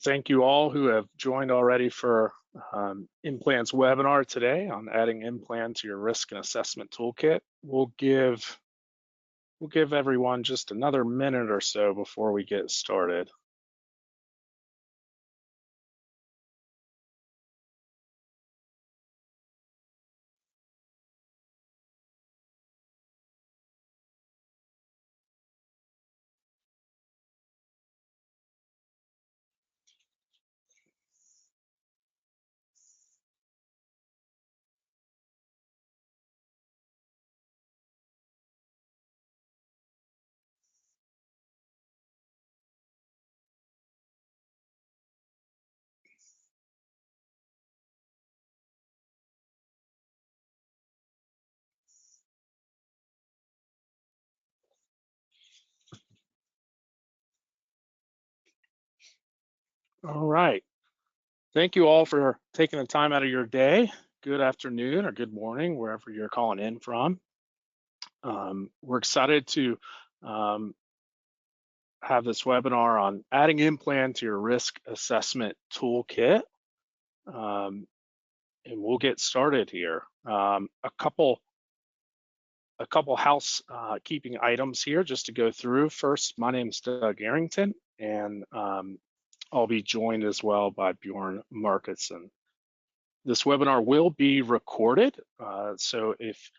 Thank you all who have joined already for IMPLAN's webinar today on adding IMPLAN to your risk and assessment toolkit. We'll give everyone just another minute or so before we get started. All right. Thank you all for taking the time out of your day. Good afternoon or good morning, wherever you're calling in from. We're excited to have this webinar on adding IMPLAN to your risk assessment toolkit. And we'll get started here. A couple housekeeping items here just to go through. First, my name is Doug Arrington, and I'll be joined as well by Bjorn Markeson. This webinar will be recorded, so if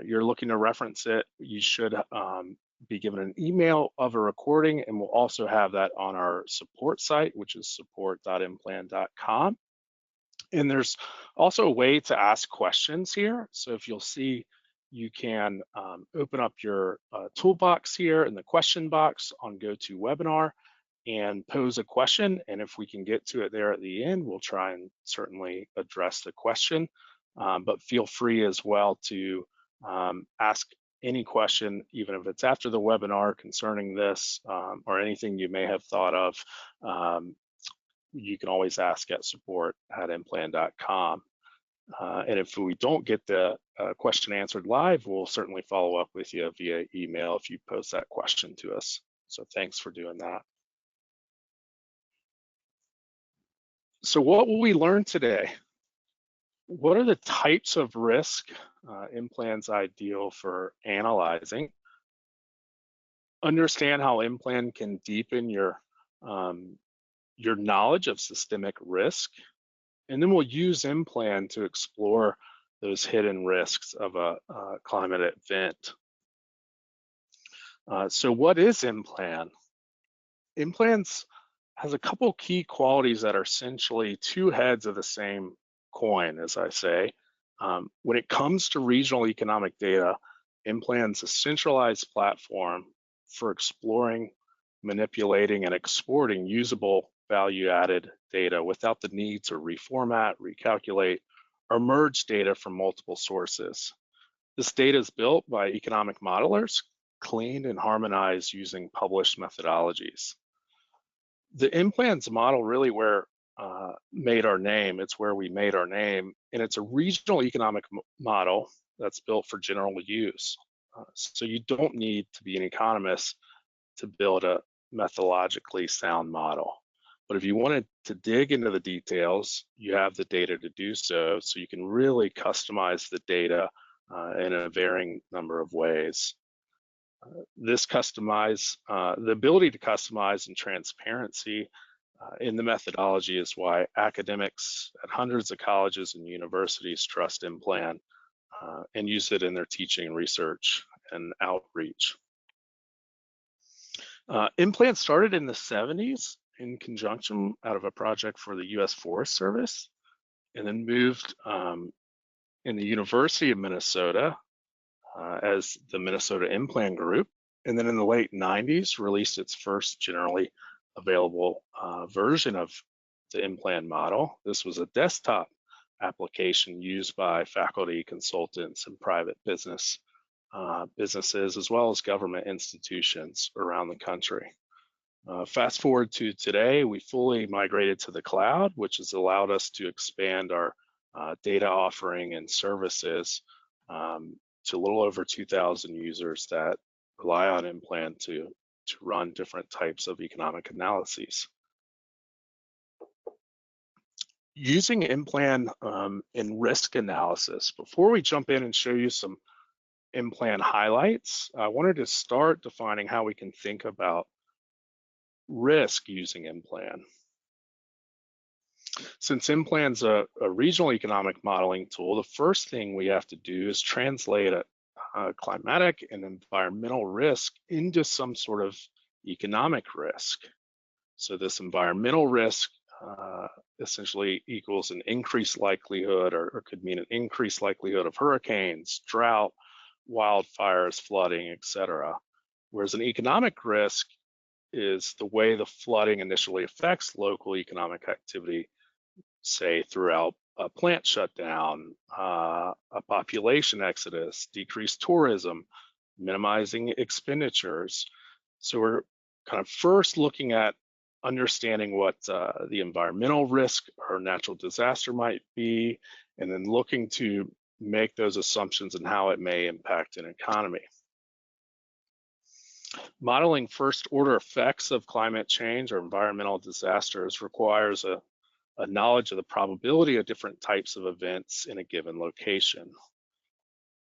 you're looking to reference it, you should be given an email of a recording, and we'll also have that on our support site, which is support.implan.com. And there's also a way to ask questions here. So if you'll see, you can open up your toolbox here in the question box on GoToWebinar and pose a question. And if we can get to it there at the end, we'll try and certainly address the question. But feel free as well to ask any question, even if it's after the webinar concerning this or anything you may have thought of. You can always ask at support@implan.com. And if we don't get the question answered live, we'll certainly follow up with you via email if you post that question to us. So thanks for doing that. So what will we learn today? What are the types of risk IMPLAN's ideal for analyzing? Understand how IMPLAN can deepen your knowledge of systemic risk, and then we'll use IMPLAN to explore those hidden risks of a climate event. So what is IMPLAN? IMPLAN has a couple key qualities that are essentially two heads of the same coin, as I say. When it comes to regional economic data, IMPLAN's a centralized platform for exploring, manipulating, and exporting usable value-added data without the need to reformat, recalculate, or merge data from multiple sources. This data is built by economic modelers, cleaned and harmonized using published methodologies. The IMPLAN's model really made our name. It's where we made our name, and it's a regional economic model that's built for general use. So you don't need to be an economist to build a methodologically sound model. But if you wanted to dig into the details, you have the data to do so. So you can really customize the data in a varying number of ways. The ability to customize and transparency in the methodology is why academics at hundreds of colleges and universities trust IMPLAN and use it in their teaching, research, and outreach. IMPLAN started in the 70s in conjunction out of a project for the US Forest Service, and then moved in the University of Minnesota as the Minnesota IMPLAN Group, and then in the late 90s released its first generally available version of the IMPLAN model. This was a desktop application used by faculty, consultants, and private businesses, as well as government institutions around the country. Fast forward to today, we fully migrated to the cloud, which has allowed us to expand our data offering and services to a little over 2,000 users that rely on IMPLAN to run different types of economic analyses. Using IMPLAN in risk analysis, before we jump in and show you some IMPLAN highlights, I wanted to start defining how we can think about risk using IMPLAN. Since IMPLAN's a regional economic modeling tool, the first thing we have to do is translate a climatic and environmental risk into some sort of economic risk. So this environmental risk essentially equals an increased likelihood or could mean an increased likelihood of hurricanes, drought, wildfires, flooding, etc. Whereas an economic risk is the way the flooding initially affects local economic activity, say throughout a plant shutdown, a population exodus, decreased tourism, minimizing expenditures. So we're kind of first looking at understanding what the environmental risk or natural disaster might be, and then looking to make those assumptions and how it may impact an economy. Modeling first order effects of climate change or environmental disasters requires a knowledge of the probability of different types of events in a given location.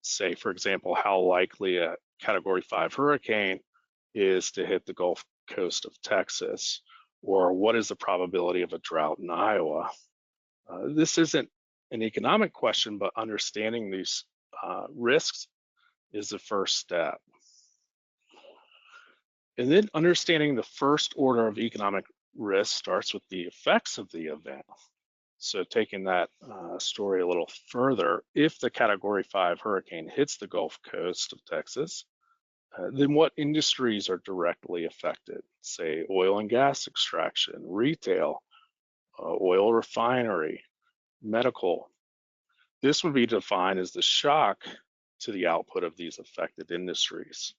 Say, for example, how likely a Category 5 hurricane is to hit the Gulf Coast of Texas, or what is the probability of a drought in Iowa? This isn't an economic question, but understanding these risks is the first step. And then understanding the first order of economic risk starts with the effects of the event. So taking that story a little further, if the Category 5 hurricane hits the Gulf Coast of Texas, then what industries are directly affected? Say oil and gas extraction, retail, oil refinery, medical. This would be defined as the shock to the output of these affected industries.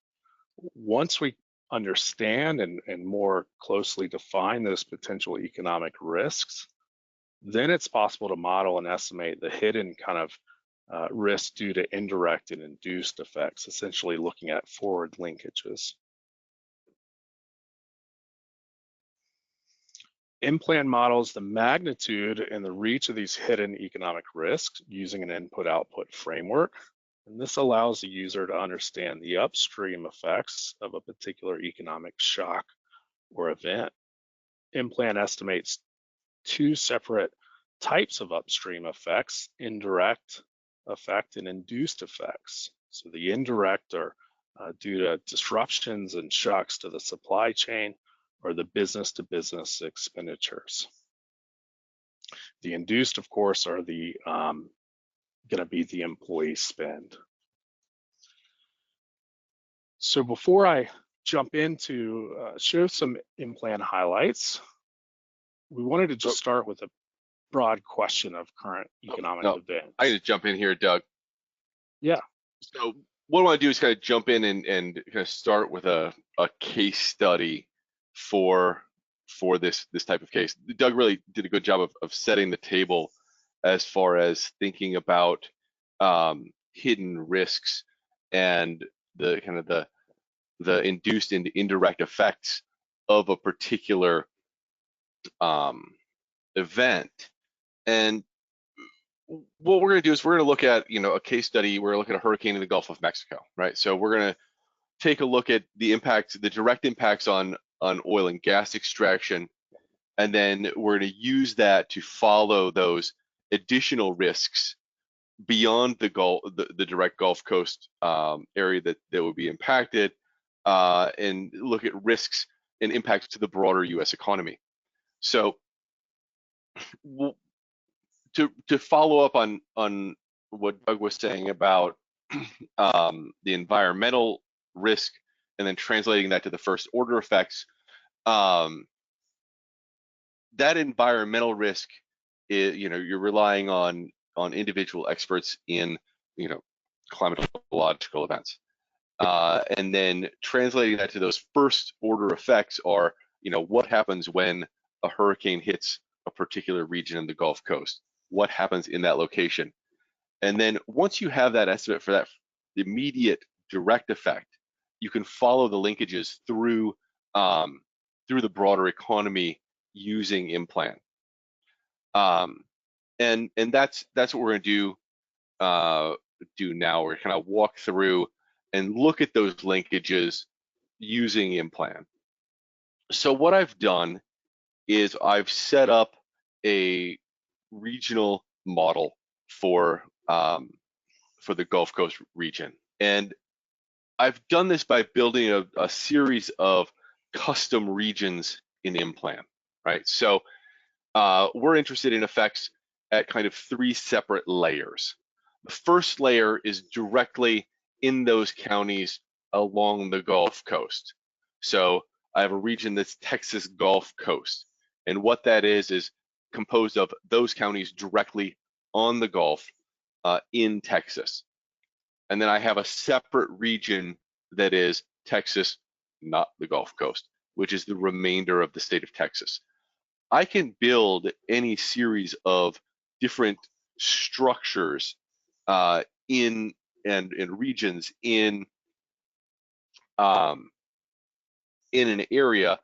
Once we understand and more closely define those potential economic risks, then it's possible to model and estimate the hidden kind of risk due to indirect and induced effects, essentially looking at forward linkages. IMPLAN models the magnitude and the reach of these hidden economic risks using an input-output framework. And this allows the user to understand the upstream effects of a particular economic shock or event. IMPLAN estimates two separate types of upstream effects: indirect effect and induced effects. So the indirect are due to disruptions and shocks to the supply chain or the business-to-business expenditures. The induced, of course, are the going to be the employee spend. So before I jump into show some IMPLAN highlights, we wanted to just start with a broad question of current economic events. I need to jump in here, Doug. Yeah. So what I want to do is kind of jump in and kind of start with a case study for this type of case. Doug really did a good job of setting the table as far as thinking about hidden risks and the kind of the induced and indirect effects of a particular event. And what we're going to do is we're going to look at, a case study. We're going to look at a hurricane in the Gulf of Mexico, right? So we're going to take a look at the impacts, the direct impacts on oil and gas extraction, and then we're going to use that to follow those additional risks beyond the direct Gulf Coast area that would be impacted, and look at risks and impacts to the broader U.S. economy. So to follow up on what Doug was saying about the environmental risk and then translating that to the first order effects, that environmental risk is, you're relying on individual experts in, climatological events. And then translating that to those first order effects are, what happens when a hurricane hits a particular region in the Gulf Coast? What happens in that location? And then once you have that estimate for that immediate direct effect, you can follow the linkages through the broader economy using IMPLAN. And that's what we're going to do now. We're kind of walk through and look at those linkages using IMPLAN. So what I've done is I've set up a regional model for the Gulf Coast region, and I've done this by building a series of custom regions in IMPLAN, right? So we're interested in effects at kind of 3 separate layers. The first layer is directly in those counties along the Gulf Coast. So I have a region that's Texas Gulf Coast. And what that is composed of those counties directly on the Gulf in Texas. And then I have a separate region that is Texas, not the Gulf Coast, which is the remainder of the state of Texas. I can build any series of different structures in regions in an area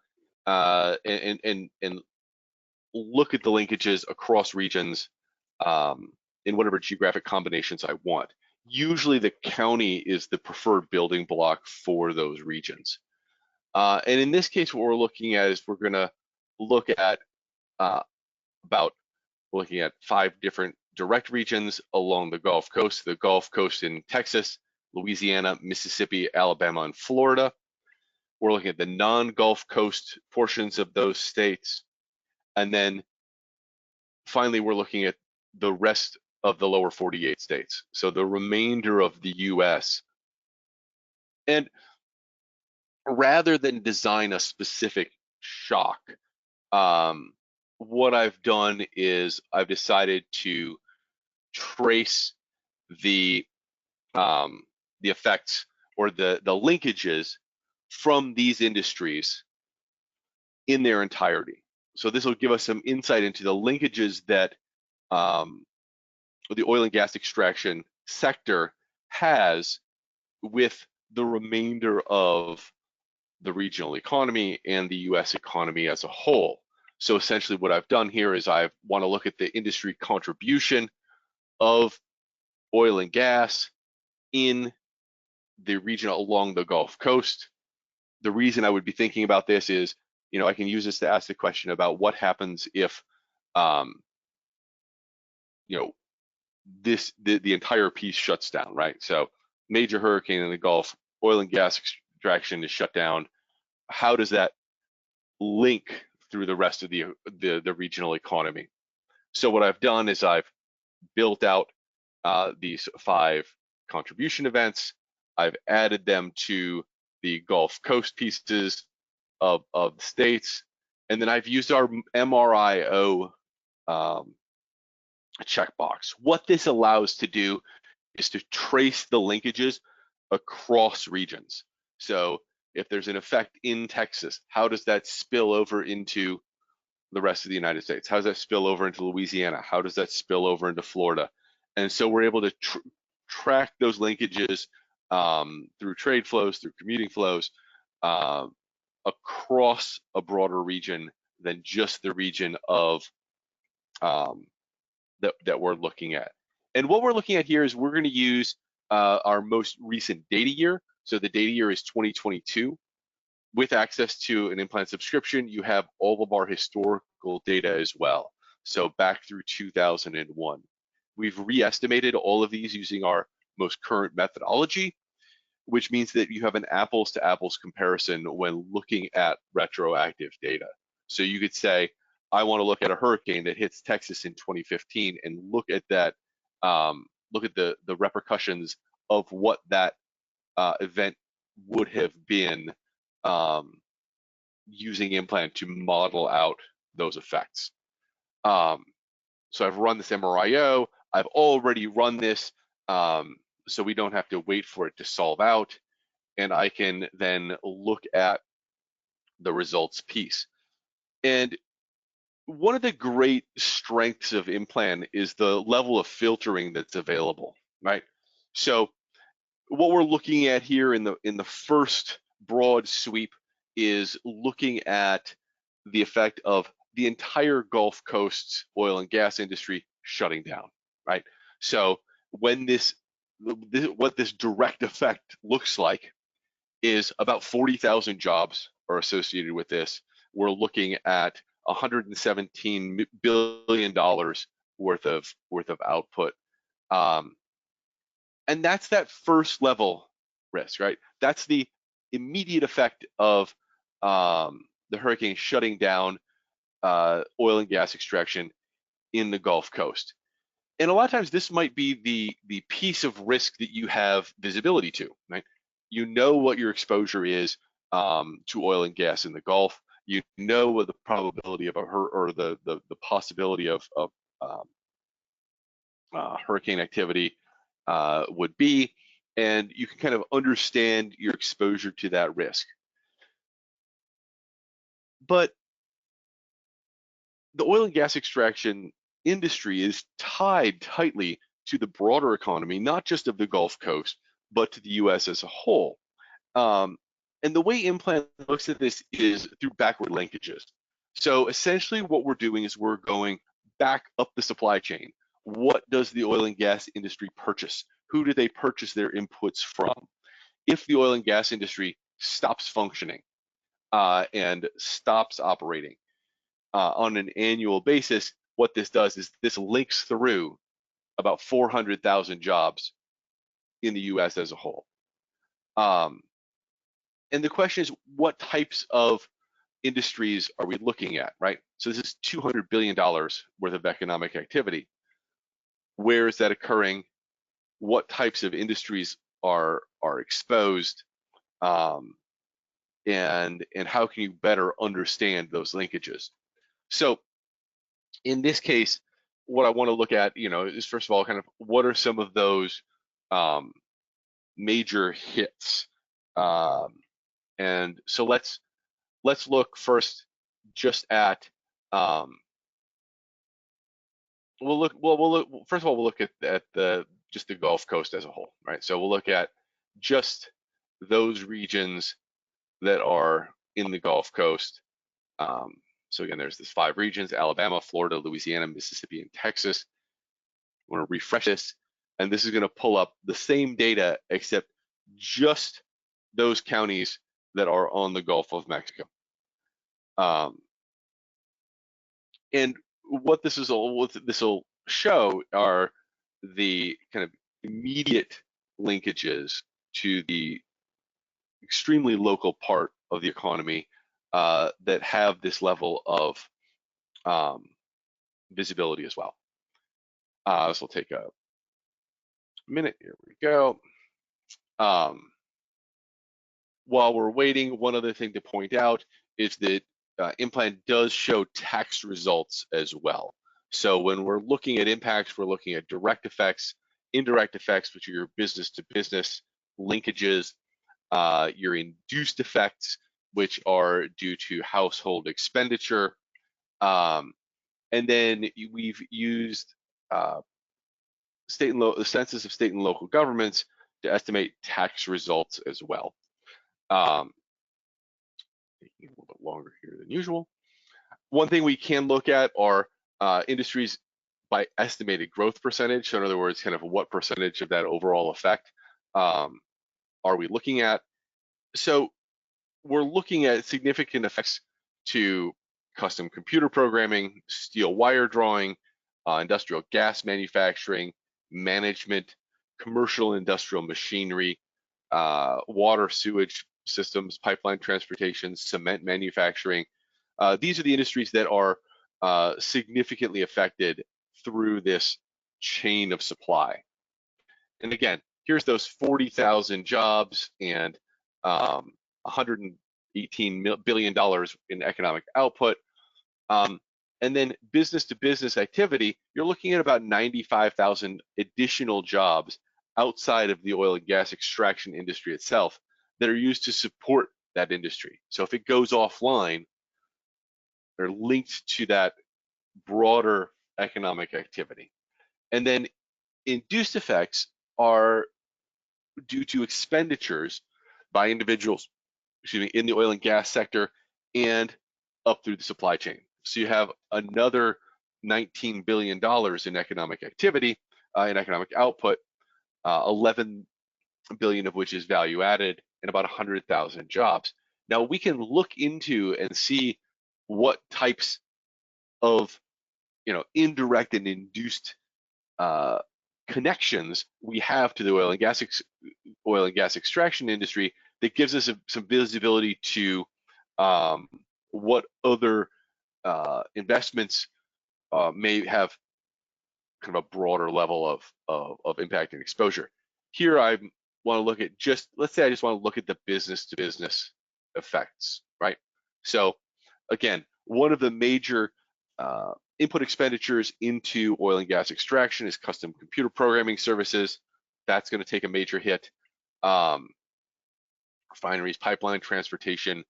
and look at the linkages across regions in whatever geographic combinations I want. Usually the county is the preferred building block for those regions. And in this case, what we're looking at is we're going to look at looking at 5 different direct regions along the Gulf Coast in Texas, Louisiana, Mississippi, Alabama, and Florida. We're looking at the non-Gulf Coast portions of those states. And then finally, we're looking at the rest of the lower 48 states. So the remainder of the US. And rather than design a specific shock, what I've done is I've decided to trace the effects or the linkages from these industries in their entirety. So this will give us some insight into the linkages that the oil and gas extraction sector has with the remainder of the regional economy and the US economy as a whole. So essentially what I've done here is I want to look at the industry contribution of oil and gas in the region along the Gulf Coast. The reason I would be thinking about this is, I can use this to ask the question about what happens if, the entire piece shuts down, right? So major hurricane in the Gulf, oil and gas extraction is shut down. How does that link through the rest of the regional economy? So what I've done is I've built out these 5 contribution events. I've added them to the Gulf Coast pieces of the states, and then I've used our MRIO checkbox. What this allows to do is to trace the linkages across regions. So if there's an effect in Texas, how does that spill over into the rest of the United States? How does that spill over into Louisiana? How does that spill over into Florida? And so we're able to track those linkages through trade flows, through commuting flows, across a broader region than just the region of that we're looking at. And what we're looking at here is we're going to use our most recent data year. So the data year is 2022. With access to an IMPLAN subscription, you have all of our historical data as well. So back through 2001. We've re-estimated all of these using our most current methodology, which means that you have an apples to apples comparison when looking at retroactive data. So you could say, I want to look at a hurricane that hits Texas in 2015 and look at that, look at the repercussions of what that event would have been using IMPLAN to model out those effects. So I've run this MRIO. I've already run this, so we don't have to wait for it to solve out. And I can then look at the results piece. And one of the great strengths of IMPLAN is the level of filtering that's available, right? So what we're looking at here in the first broad sweep is looking at the effect of the entire Gulf Coast's oil and gas industry shutting down, right? So when what this direct effect looks like is about 40,000 jobs are associated with this. We're looking at $117 billion worth of output, and that's that first level risk, right? That's the immediate effect of the hurricane shutting down oil and gas extraction in the Gulf Coast. And a lot of times this might be the piece of risk that you have visibility to, right? You know what your exposure is to oil and gas in the Gulf. You know what the probability of the possibility of hurricane activity would be, and you can kind of understand your exposure to that risk. But the oil and gas extraction industry is tied tightly to the broader economy, not just of the Gulf Coast, but to the US as a whole. And the way IMPLAN looks at this is through backward linkages. So essentially what we're doing is we're going back up the supply chain. What does the oil and gas industry purchase? Who do they purchase their inputs from? If the oil and gas industry stops functioning and stops operating on an annual basis, what this does is this links through about 400,000 jobs in the US as a whole. And the question is, what types of industries are we looking at, right? So this is $200 billion worth of economic activity. Where is that occurring? What types of industries are exposed? And how can you better understand those linkages? So in this case, what I want to look at, is first of all, kind of what are some of those major hits? And so let's look first just at first of all, we'll look at just the Gulf Coast as a whole, right? So we'll look at just those regions that are in the Gulf Coast. So again, there's this 5 regions: Alabama, Florida, Louisiana, Mississippi, and Texas. I want to refresh this, and this is going to pull up the same data except just those counties that are on the Gulf of Mexico. And what this will show are the kind of immediate linkages to the extremely local part of the economy that have this level of visibility as well. This will take a minute. Here we go. While we're waiting, one other thing to point out is that IMPLAN does show tax results as well. So when we're looking at impacts, we're looking at direct effects, indirect effects, which are your business-to-business linkages, your induced effects, which are due to household expenditure, and then we've used the census of state and local governments to estimate tax results as well. Taking a little bit longer here than usual. One thing we can look at are industries by estimated growth percentage. So in other words, kind of what percentage of that overall effect are we looking at? So we're looking at significant effects to custom computer programming, steel wire drawing, industrial gas manufacturing, management, commercial industrial machinery, water sewage systems, pipeline transportation, cement manufacturing. These are the industries that are significantly affected through this chain of supply. And again, here's those 40,000 jobs and $118 billion in economic output. And then business-to-business activity, you're looking at about 95,000 additional jobs outside of the oil and gas extraction industry itself that are used to support that industry. So if it goes offline, they're linked to that broader economic activity. And then induced effects are due to expenditures by individuals, in the oil and gas sector and up through the supply chain. So you have another $19 billion in economic activity, in economic output, 11 billion of which is value added, and about 100,000 jobs. Now we can look into and see what types of indirect and induced connections we have to the oil and gas extraction industry that gives us some visibility to what other investments may have kind of a broader level of impact and exposure. Here I want to look at let's say I just want to look at the business to business effects, right? So again, one of the major input expenditures into oil and gas extraction is custom computer programming services. That's going to take a major hit. Refineries, pipeline transportation,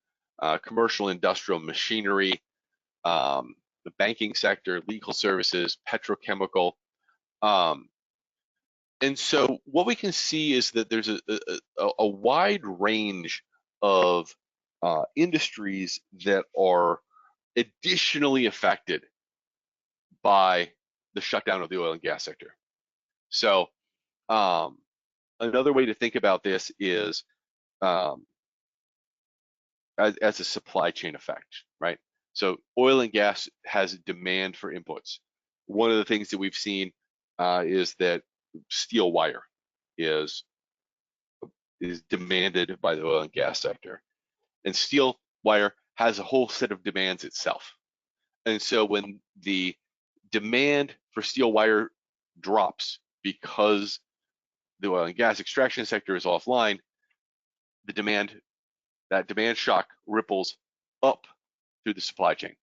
commercial industrial machinery, the banking sector, legal services, petrochemical. And so what we can see is that there's a wide range of industries that are additionally affected by the shutdown of the oil and gas sector. So another way to think about this is as a supply chain effect, right? So oil and gas has a demand for inputs. One of the things that we've seen is that steel wire is demanded by the oil and gas sector, and steel wire has a whole set of demands itself. And so when the demand for steel wire drops because the oil and gas extraction sector is offline, that demand shock ripples up through the supply chain.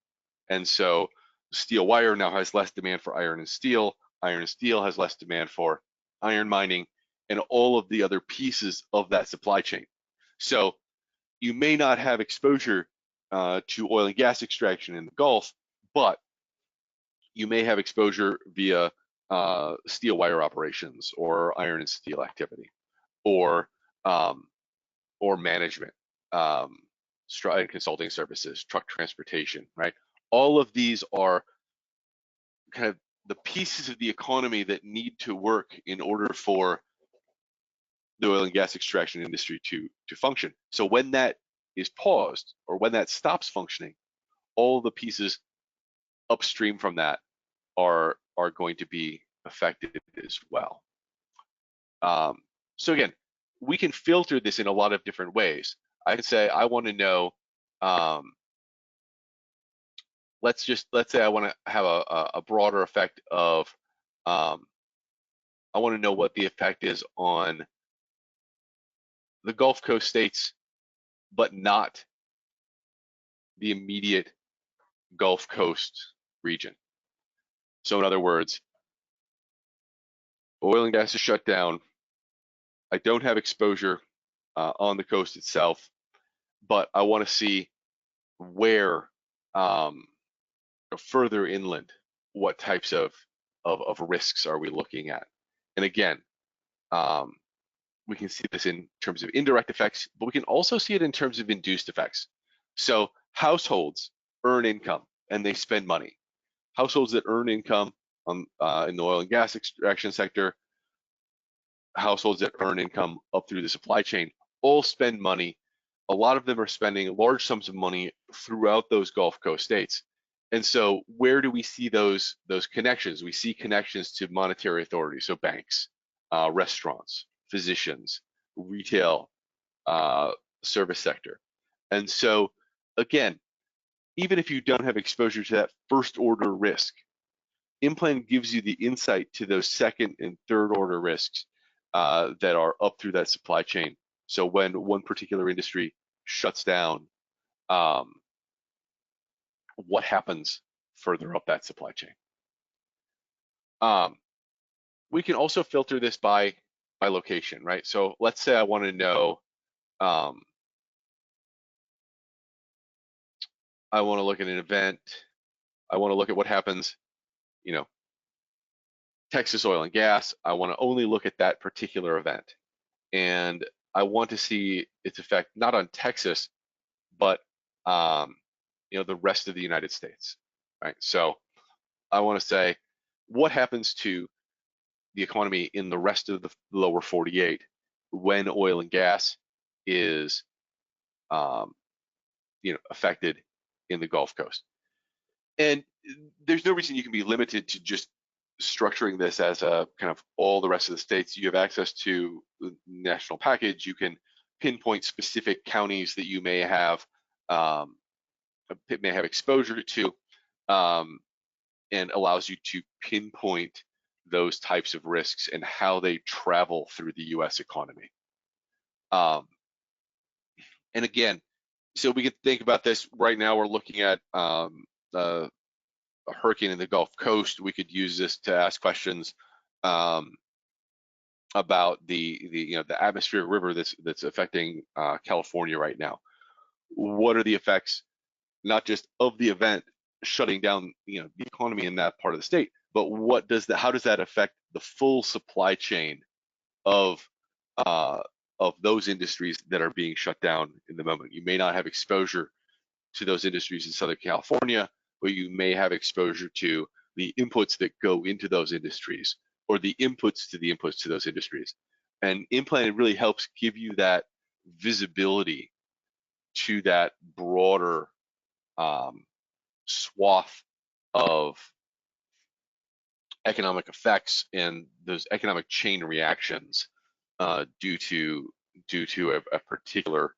And so steel wire now has less demand for iron and steel has less demand for iron mining, and all of the other pieces of that supply chain. So you may not have exposure to oil and gas extraction in the Gulf, but you may have exposure via steel wire operations or iron and steel activity, or management, consulting services, truck transportation, right? All of these are kind of the pieces of the economy that need to work in order for the oil and gas extraction industry to function. So when that is paused, or when that stops functioning, all the pieces upstream from that are going to be affected as well. So again, we can filter this in a lot of different ways. I can say I want to know. Let's say I want to have a broader effect of. I want to know what the effect is on the Gulf Coast states, but not the immediate Gulf Coast region. So in other words, oil and gas is shut down. I don't have exposure on the coast itself, but I want to see where further inland, what types of risks are we looking at? And again, we can see this in terms of indirect effects, but we can also see it in terms of induced effects. So households earn income and they spend money. Households that earn income in the oil and gas extraction sector, households that earn income up through the supply chain, all spend money. A lot of them are spending large sums of money throughout those Gulf Coast states. And so where do we see those connections? We see connections to monetary authorities, so banks, restaurants, physicians, retail, service sector. And so again, even if you don't have exposure to that first order risk, IMPLAN gives you the insight to those second and third order risks that are up through that supply chain. So when one particular industry shuts down, what happens further up that supply chain? We can also filter this by location, right? So let's say I want to know, I want to look at an event. I want to look at what happens, Texas oil and gas. I want to only look at that particular event. And I want to see its effect not on Texas, but the rest of the United States, right? So I want to say, what happens to the economy in the rest of the lower 48 when oil and gas is affected in the Gulf Coast? And there's no reason you can be limited to just structuring this as a kind of all the rest of the states. You have access to the national package. You can pinpoint specific counties that you may have exposure to, and allows you to pinpoint those types of risks and how they travel through the U.S. economy. And again, so we could think about this right now. We're looking at a hurricane in the Gulf Coast. We could use this to ask questions about the atmospheric river that's affecting California right now. What are the effects, not just of the event shutting down the economy in that part of the state, but how does that affect the full supply chain of those industries that are being shut down in the moment? You may not have exposure to those industries in Southern California, but you may have exposure to the inputs that go into those industries, or the inputs to those industries. And IMPLAN really helps give you that visibility to that broader swath of economic effects and those economic chain reactions due to a particular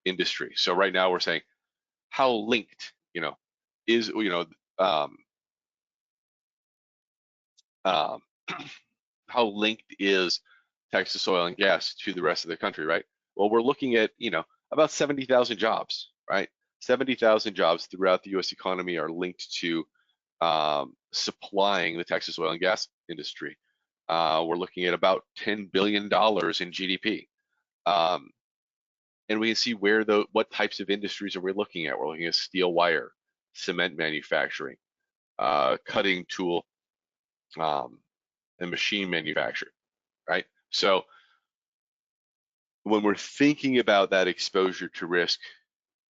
industry. So right now we're saying, how linked is how linked is Texas oil and gas to the rest of the country, right? Well, we're looking at about 70,000 jobs, right? 70,000 jobs throughout the U.S. economy are linked to supplying the Texas oil and gas industry. We're looking at about $10 billion in GDP. And we can see what types of industries are we looking at. We're looking at steel wire, cement manufacturing, cutting tool, and machine manufacturing, right? So when we're thinking about that exposure to risk,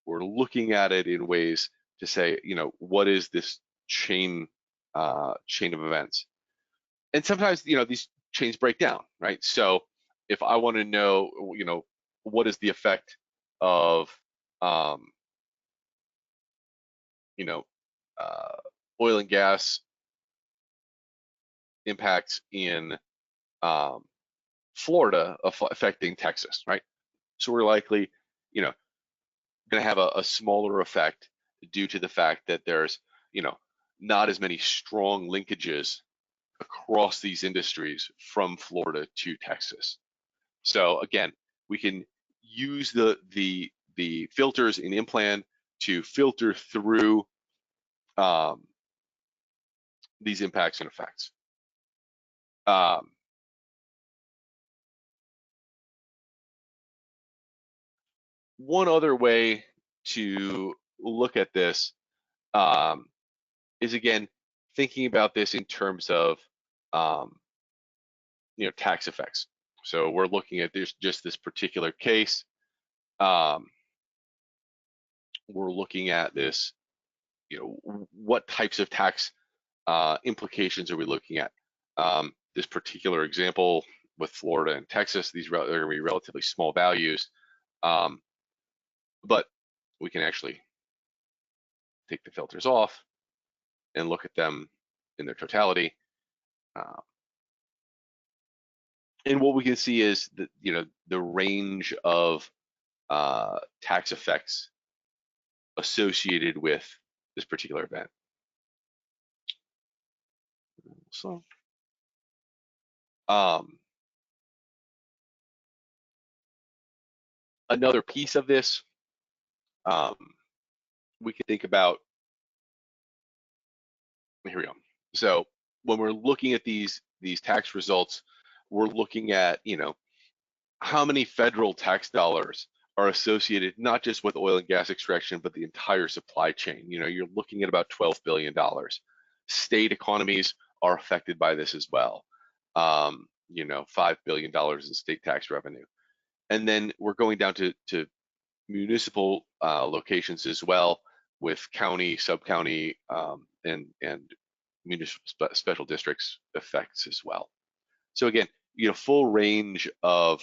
we're looking at it in ways to say, what is this chain of events? And sometimes, these chains break down, right? So if I want to know, what is the effect of, oil and gas impacts in Florida affecting Texas, right? So we're likely, going to have a smaller effect due to the fact that there's, not as many strong linkages across these industries from Florida to Texas. So again, we can use the filters in IMPLAN to filter through these impacts and effects. One other way to look at this is, again, thinking about this in terms of tax effects. So we're looking at just this particular case. We're looking at this, what types of tax implications are we looking at? This particular example with Florida and Texas, these are going to be relatively small values, but we can actually take the filters off and look at them in their totality. And what we can see is that, the range of tax effects associated with this particular event. So, another piece of this, we can think about, here we go. So when we're looking at these tax results, we're looking at, how many federal tax dollars are associated not just with oil and gas extraction, but the entire supply chain. You're looking at about $12 billion. State economies are affected by this as well. $5 billion in state tax revenue. And then we're going down to municipal locations as well, with county, sub-county, and municipal special districts effects as well. So again, you get a full range of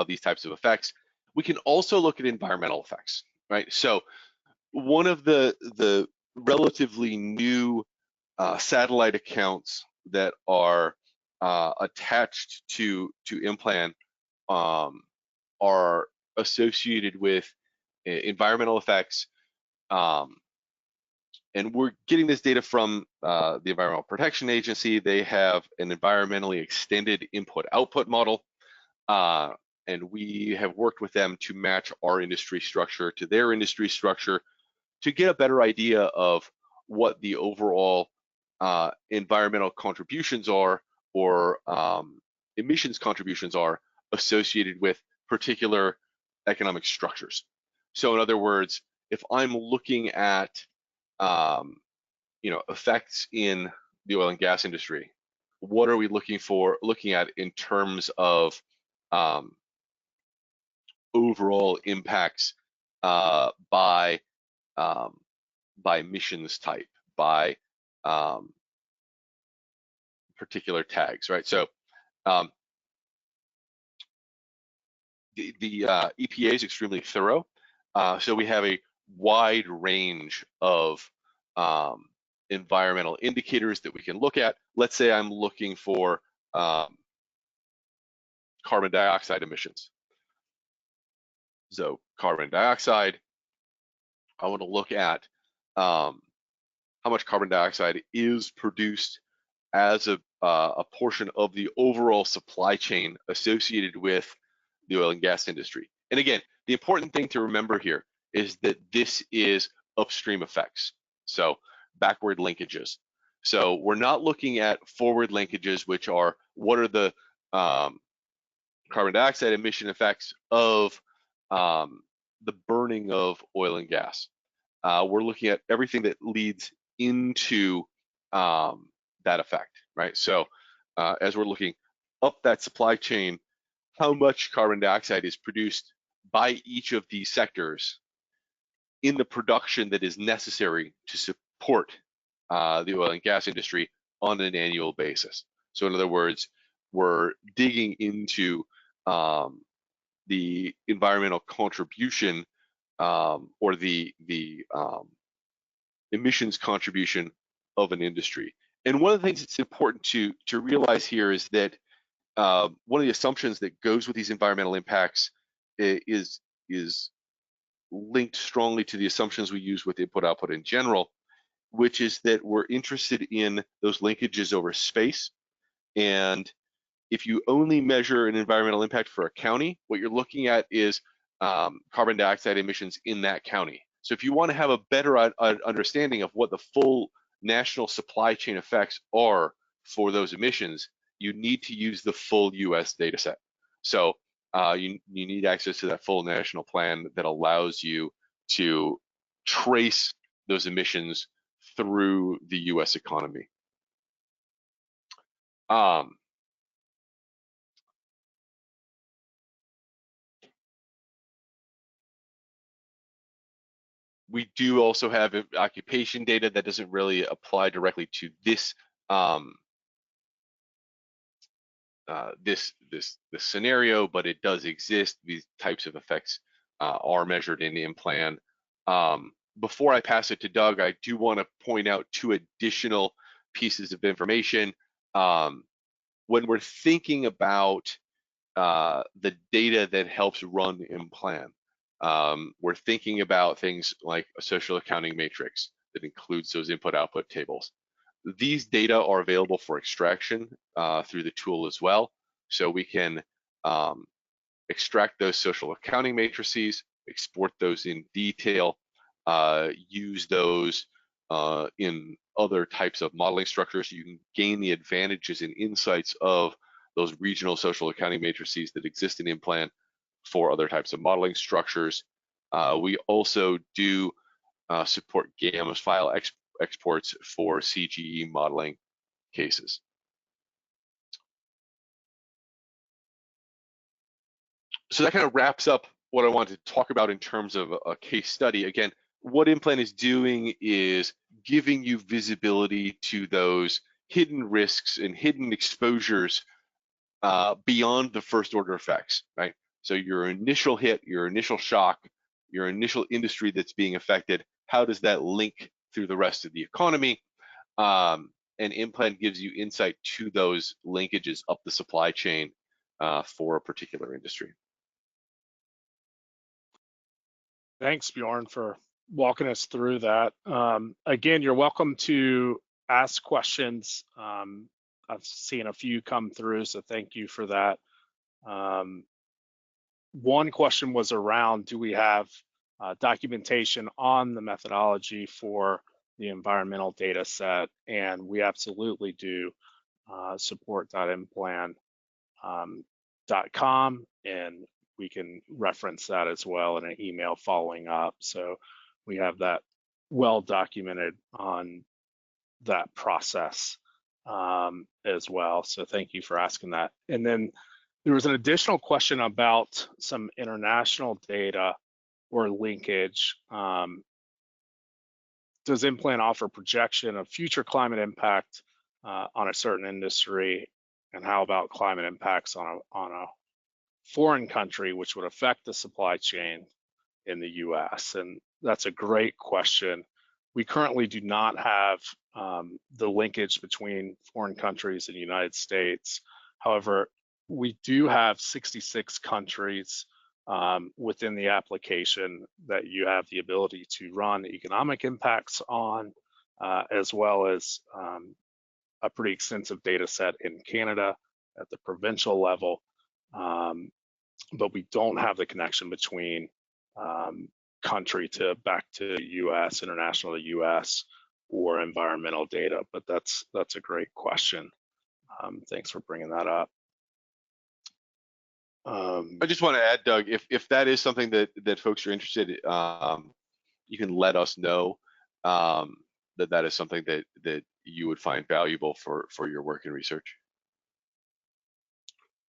these types of effects. We can also look at environmental effects, right? So one of the relatively new satellite accounts that are attached to IMPLAN are associated with environmental effects, and we're getting this data from the Environmental Protection Agency. They have an environmentally extended input-output model, and we have worked with them to match our industry structure to their industry structure to get a better idea of what the overall environmental contributions are, or emissions contributions are, associated with particular economic structures. So in other words, if I'm looking at effects in the oil and gas industry, what are we looking at in terms of overall impacts by emissions type, by particular tags, right? So the EPA is extremely thorough. So we have a wide range of environmental indicators that we can look at. Let's say I'm looking for carbon dioxide emissions. So carbon dioxide, I want to look at how much carbon dioxide is produced as a portion of the overall supply chain associated with the oil and gas industry. And again, the important thing to remember here is that this is upstream effects, so backward linkages. So we're not looking at forward linkages, which are what are the carbon dioxide emission effects of the burning of oil and gas. We're looking at everything that leads into that effect, right? So as we're looking up that supply chain, how much carbon dioxide is produced by each of these sectors in the production that is necessary to support the oil and gas industry on an annual basis. So in other words, we're digging into the environmental contribution or the emissions contribution of an industry. And one of the things that's important to realize here is that one of the assumptions that goes with these environmental impacts is linked strongly to the assumptions we use with input-output in general, which is that we're interested in those linkages over space. And if you only measure an environmental impact for a county, what you're looking at is carbon dioxide emissions in that county. So if you want to have a better understanding of what the full national supply chain effects are for those emissions, you need to use the full US data set. So you need access to that full national plan that allows you to trace those emissions through the US economy. We do also have occupation data that doesn't really apply directly to this this scenario, but it does exist. These types of effects are measured in IMPLAN. Before I pass it to Doug, I do want to point out two additional pieces of information. When we're thinking about the data that helps run IMPLAN, we're thinking about things like a social accounting matrix that includes those input-output tables. These data are available for extraction through the tool as well. So we can extract those social accounting matrices, export those in detail, use those in other types of modeling structures. You can gain the advantages and insights of those regional social accounting matrices that exist in IMPLAN for other types of modeling structures. We also do support GAMS file exports for CGE modeling cases. So that kind of wraps up what I wanted to talk about in terms of a case study. Again, what IMPLAN is doing is giving you visibility to those hidden risks and hidden exposures beyond the first order effects, right? So your initial hit, your initial shock, your initial industry that's being affected, how does that link through the rest of the economy? And IMPLAN gives you insight to those linkages up the supply chain for a particular industry. Thanks, Bjorn, for walking us through that. Again, you're welcome to ask questions. I've seen a few come through, so thank you for that. One question was around, do we have documentation on the methodology for the environmental data set? And we absolutely do. support.implan.com, and we can reference that as well in an email following up. So we have that well documented on that process as well. So thank you for asking that. And then there was an additional question about some international data or linkage. Does IMPLAN offer projection of future climate impact on a certain industry? And how about climate impacts on a foreign country, which would affect the supply chain in the US? And that's a great question. We currently do not have the linkage between foreign countries and the United States. However, we do have 66 countries within the application that you have the ability to run economic impacts on, as well as a pretty extensive data set in Canada at the provincial level. But we don't have the connection between country to back to US, international to US, or environmental data. But that's a great question. Thanks for bringing that up. I just want to add, Doug, if that is something that folks are interested in, you can let us know that is something that you would find valuable for your work and research.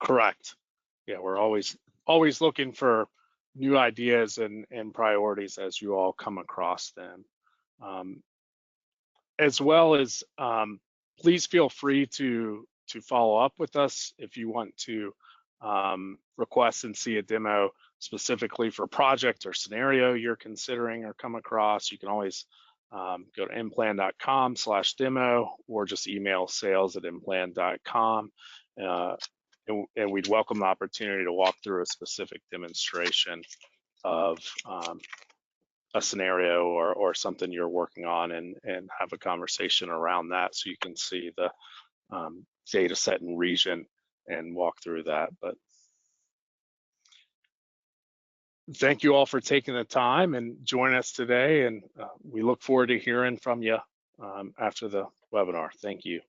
Correct. Yeah, we're always looking for new ideas and priorities as you all come across them. As well as, please feel free to follow up with us if you want to request and see a demo specifically for a project or scenario you're considering or come across. You can always go to implan.com/demo or just email sales@implan.com. And we'd welcome the opportunity to walk through a specific demonstration of a scenario or something you're working on and have a conversation around that so you can see the data set and region and walk through that. But thank you all for taking the time and joining us today, and we look forward to hearing from you after the webinar. Thank you.